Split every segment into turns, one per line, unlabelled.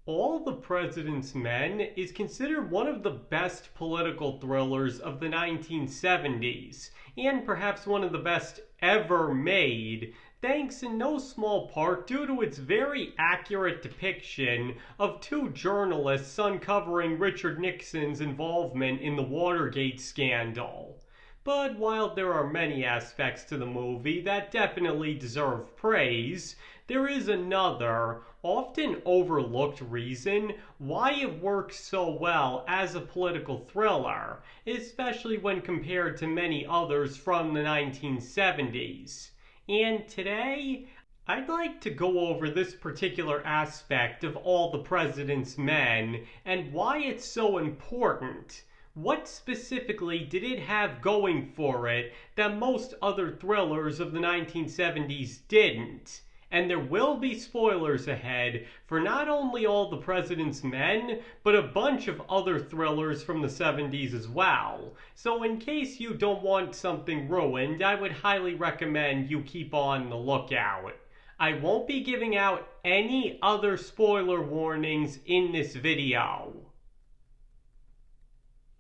All the President's Men is considered one of the best political thrillers of the 1970s, and perhaps one of the best ever made, thanks in no small part due to its very accurate depiction of two journalists uncovering Richard Nixon's involvement in the Watergate scandal. But while there are many aspects to the movie that definitely deserve praise, there is another, often overlooked reason why it works so well as a political thriller, especially when compared to many others from the 1970s. And today, I'd like to go over this particular aspect of All the President's Men and why it's so important. What specifically did it have going for it that most other thrillers of the 1970s didn't? And there will be spoilers ahead for not only All the President's Men, but a bunch of other thrillers from the 70s as well. So in case you don't want something ruined, I would highly recommend you keep on the lookout. I won't be giving out any other spoiler warnings in this video.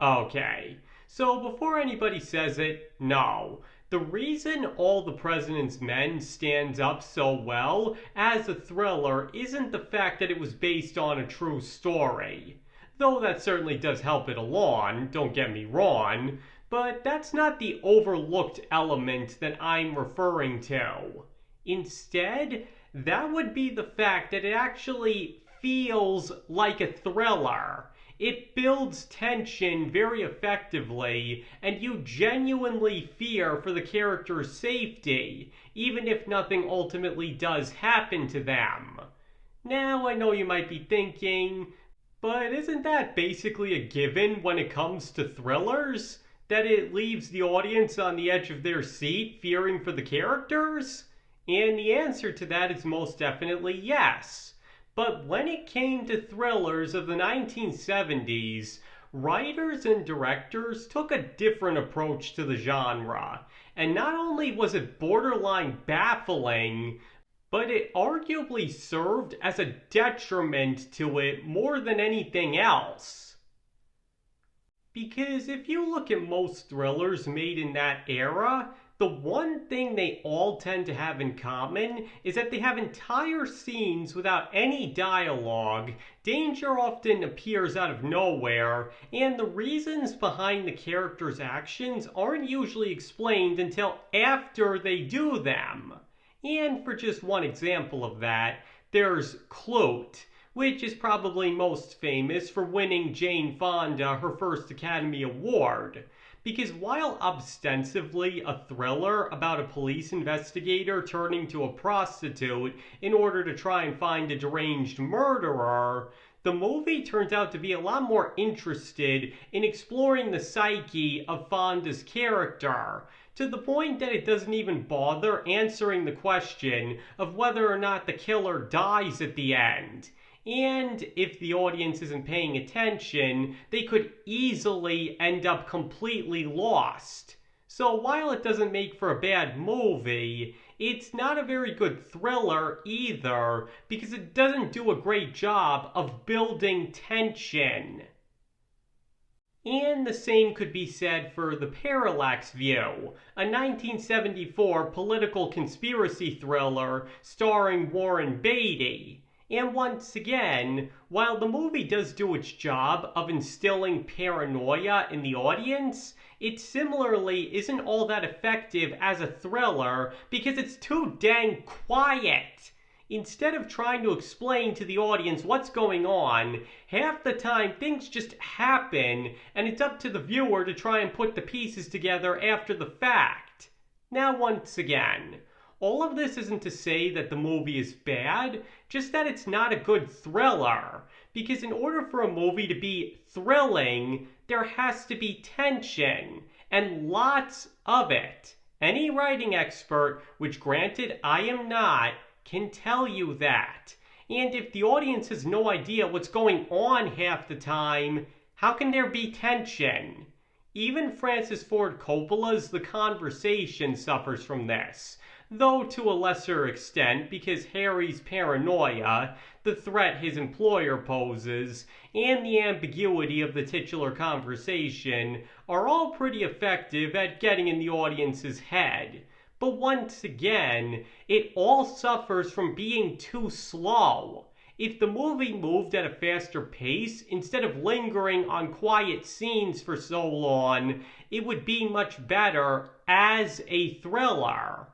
Okay, so before anybody says it, no. The reason All the President's Men stands up so well as a thriller isn't the fact that it was based on a true story. Though that certainly does help it along, don't get me wrong, but that's not the overlooked element that I'm referring to. Instead, that would be the fact that it actually feels like a thriller. It builds tension very effectively, and you genuinely fear for the character's safety, even if nothing ultimately does happen to them. Now, I know you might be thinking, but isn't that basically a given when it comes to thrillers? That it leaves the audience on the edge of their seat, fearing for the characters? And the answer to that is most definitely yes. But when it came to thrillers of the 1970s, writers and directors took a different approach to the genre. And not only was it borderline baffling, but it arguably served as a detriment to it more than anything else. Because if you look at most thrillers made in that era, the one thing they all tend to have in common is that they have entire scenes without any dialogue, danger often appears out of nowhere, and the reasons behind the characters' actions aren't usually explained until after they do them. And for just one example of that, there's Clute, which is probably most famous for winning Jane Fonda her first Academy Award. Because while ostensibly a thriller about a police investigator turning to a prostitute in order to try and find a deranged murderer, the movie turns out to be a lot more interested in exploring the psyche of Fonda's character, to the point that it doesn't even bother answering the question of whether or not the killer dies at the end. And if the audience isn't paying attention, they could easily end up completely lost. So while it doesn't make for a bad movie, it's not a very good thriller either, because it doesn't do a great job of building tension. And the same could be said for The Parallax View, a 1974 political conspiracy thriller starring Warren Beatty. And once again, while the movie does do its job of instilling paranoia in the audience, it similarly isn't all that effective as a thriller because it's too dang quiet. Instead of trying to explain to the audience what's going on, half the time things just happen and it's up to the viewer to try and put the pieces together after the fact. Now once again, all of this isn't to say that the movie is bad, just that it's not a good thriller. Because in order for a movie to be thrilling, there has to be tension, and lots of it. Any writing expert, which granted I am not, can tell you that. And if the audience has no idea what's going on half the time, how can there be tension? Even Francis Ford Coppola's The Conversation suffers from this. though to a lesser extent because Harry's paranoia, the threat his employer poses, and the ambiguity of the titular conversation are all pretty effective at getting in the audience's head. But once again, it all suffers from being too slow. If the movie moved at a faster pace, instead of lingering on quiet scenes for so long, it would be much better as a thriller.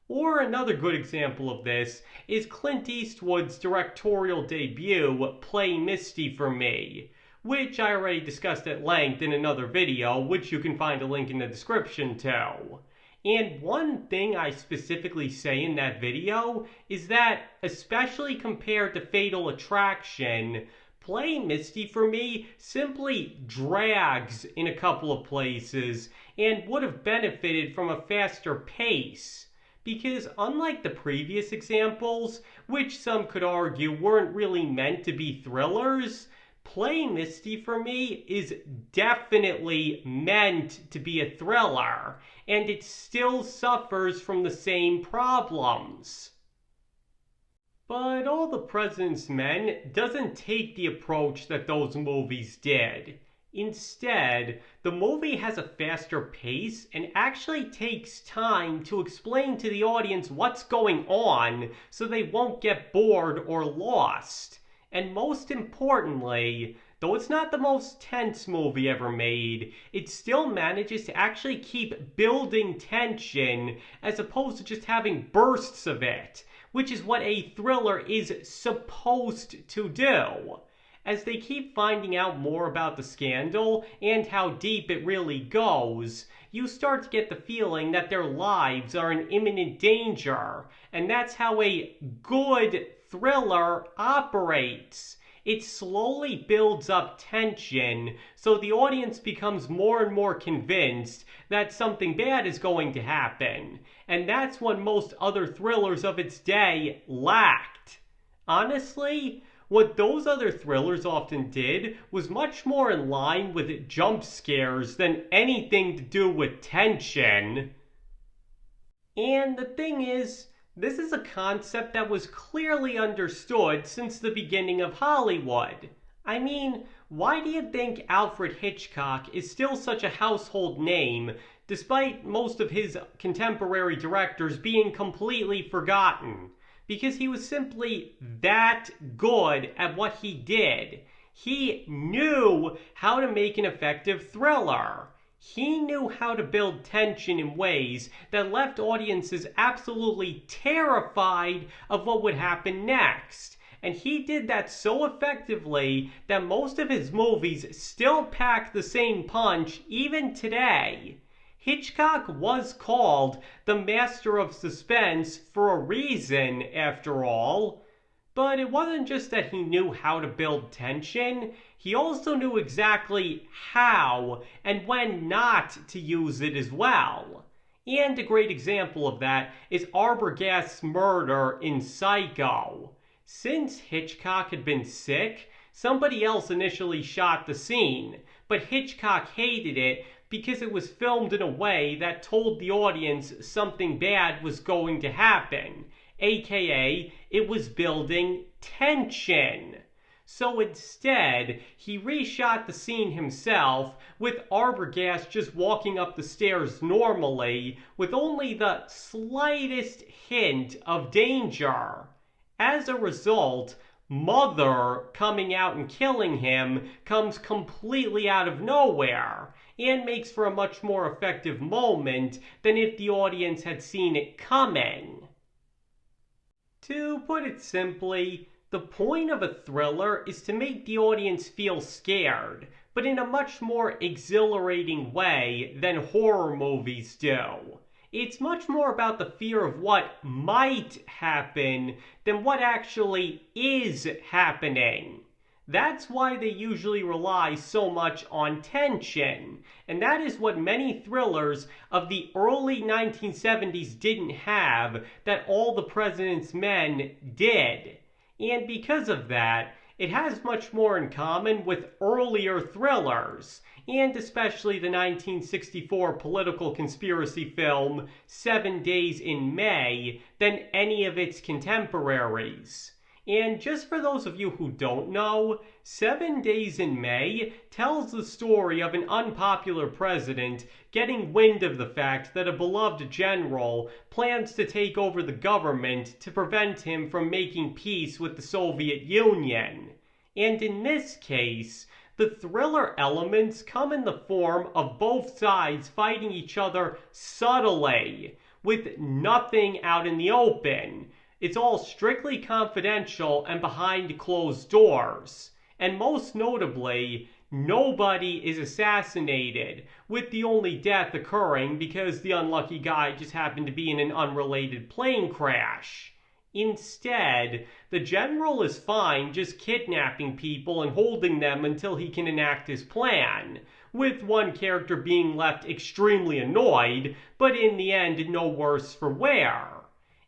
Or another good example of this is Clint Eastwood's directorial debut, Play Misty for Me, which I already discussed at length in another video, which you can find a link in the description to. And one thing I specifically say in that video is that, especially compared to Fatal Attraction, Play Misty for Me simply drags in a couple of places and would have benefited from a faster pace. Because unlike the previous examples, which some could argue weren't really meant to be thrillers, Play Misty for Me is definitely meant to be a thriller, and it still suffers from the same problems. But All the President's Men doesn't take the approach that those movies did. Instead, the movie has a faster pace and actually takes time to explain to the audience what's going on so they won't get bored or lost. And most importantly, though it's not the most tense movie ever made, it still manages to actually keep building tension as opposed to just having bursts of it, which is what a thriller is supposed to do. As they keep finding out more about the scandal and how deep it really goes, you start to get the feeling that their lives are in imminent danger, and that's how a good thriller operates. It slowly builds up tension, so the audience becomes more and more convinced that something bad is going to happen. And that's what most other thrillers of its day lacked. Honestly, what those other thrillers often did was much more in line with jump scares than anything to do with tension. And the thing is, this is a concept that was clearly understood since the beginning of Hollywood. I mean, why do you think Alfred Hitchcock is still such a household name, despite most of his contemporary directors being completely forgotten? Because he was simply that good at what he did. He knew how to make an effective thriller. He knew how to build tension in ways that left audiences absolutely terrified of what would happen next. And he did that so effectively that most of his movies still pack the same punch even today. Hitchcock was called the master of suspense for a reason, after all. But it wasn't just that he knew how to build tension, he also knew exactly how and when not to use it as well. And a great example of that is Arbogast's murder in Psycho. Since Hitchcock had been sick, somebody else initially shot the scene, but Hitchcock hated it because it was filmed in a way that told the audience something bad was going to happen, aka it was building tension. So instead, he reshot the scene himself, with Arbogast just walking up the stairs normally, with only the slightest hint of danger. As a result, Mother coming out and killing him comes completely out of nowhere, and makes for a much more effective moment than if the audience had seen it coming. To put it simply, the point of a thriller is to make the audience feel scared, but in a much more exhilarating way than horror movies do. It's much more about the fear of what might happen than what actually is happening. That's why they usually rely so much on tension, and that is what many thrillers of the early 1970s didn't have that All the President's Men did. And because of that, it has much more in common with earlier thrillers, and especially the 1964 political conspiracy film 7 Days in May, than any of its contemporaries. And just for those of you who don't know, 7 Days in May tells the story of an unpopular president getting wind of the fact that a beloved general plans to take over the government to prevent him from making peace with the Soviet Union. And in this case, the thriller elements come in the form of both sides fighting each other subtly, with nothing out in the open. It's all strictly confidential and behind closed doors. And most notably, nobody is assassinated, with the only death occurring because the unlucky guy just happened to be in an unrelated plane crash. Instead, the general is fine just kidnapping people and holding them until he can enact his plan, with one character being left extremely annoyed, but in the end no worse for wear.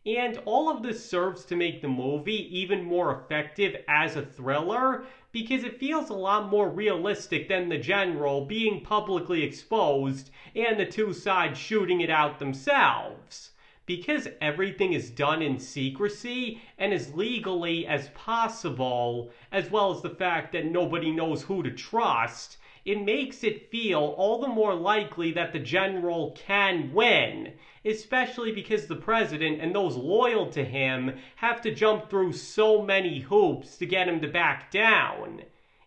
And all of this serves to make the movie even more effective as a thriller because it feels a lot more realistic than the general being publicly exposed and the two sides shooting it out themselves. Because everything is done in secrecy and as legally as possible, as well as the fact that nobody knows who to trust, it makes it feel all the more likely that the general can win, especially because the president and those loyal to him have to jump through so many hoops to get him to back down.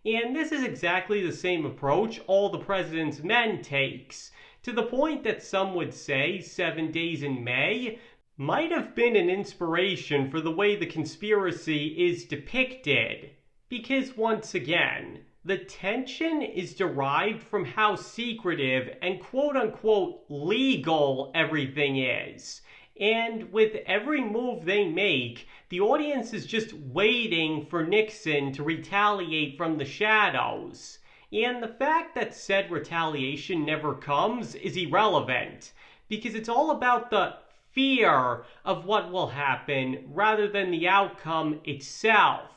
And this is exactly the same approach All the President's Men takes, to the point that some would say 7 Days in May might have been an inspiration for the way the conspiracy is depicted. Because once again, the tension is derived from how secretive and quote-unquote legal everything is. And with every move they make, the audience is just waiting for Nixon to retaliate from the shadows. And the fact that said retaliation never comes is irrelevant, because it's all about the fear of what will happen rather than the outcome itself.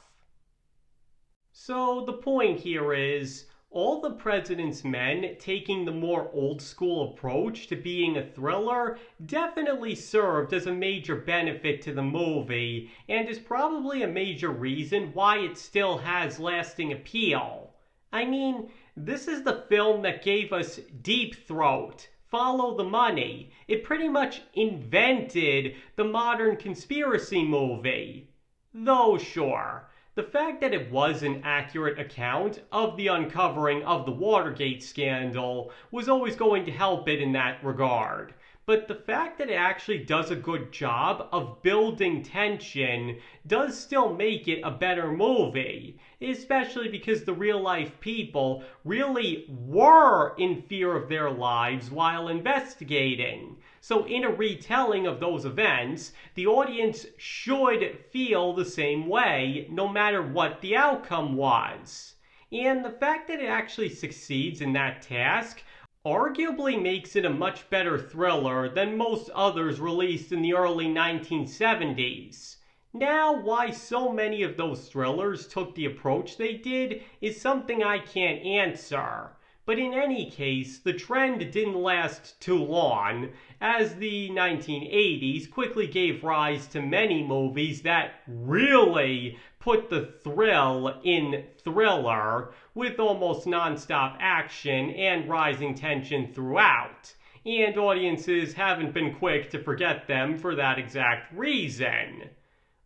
So the point here is, All the President's Men taking the more old school approach to being a thriller definitely served as a major benefit to the movie, and is probably a major reason why it still has lasting appeal. I mean, this is the film that gave us Deep Throat, Follow the Money. It pretty much invented the modern conspiracy movie. Though sure, the fact that it was an accurate account of the uncovering of the Watergate scandal was always going to help it in that regard. But the fact that it actually does a good job of building tension does still make it a better movie, especially because the real-life people really were in fear of their lives while investigating. So in a retelling of those events, the audience should feel the same way no matter what the outcome was. And the fact that it actually succeeds in that task arguably makes it a much better thriller than most others released in the early 1970s. Now, why so many of those thrillers took the approach they did is something I can't answer. But in any case, the trend didn't last too long, as the 1980s quickly gave rise to many movies that really put the thrill in thriller, with almost non-stop action and rising tension throughout. And audiences haven't been quick to forget them for that exact reason.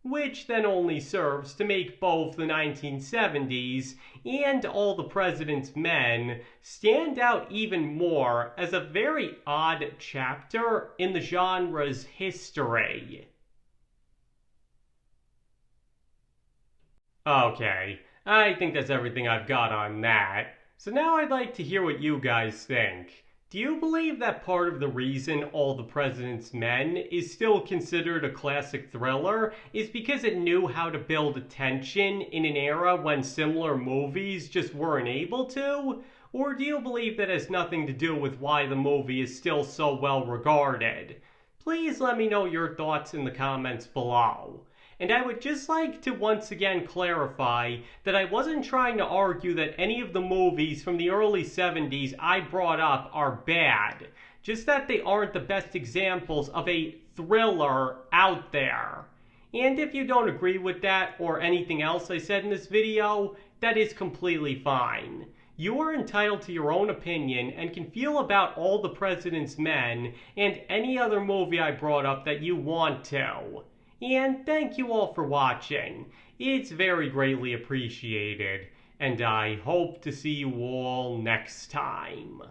Which then only serves to make both the 1970s and All the President's Men stand out even more as a very odd chapter in the genre's history. Okay, I think that's everything I've got on that. So now I'd like to hear what you guys think. Do you believe that part of the reason All the President's Men is still considered a classic thriller is because it knew how to build tension in an era when similar movies just weren't able to? Or do you believe that has nothing to do with why the movie is still so well regarded? Please let me know your thoughts in the comments below. And I would just like to once again clarify that I wasn't trying to argue that any of the movies from the early 70s I brought up are bad, just that they aren't the best examples of a thriller out there. And if you don't agree with that or anything else I said in this video, that is completely fine. You are entitled to your own opinion and can feel about All the President's Men and any other movie I brought up that you want to. And thank you all for watching. It's very greatly appreciated. And I hope to see you all next time.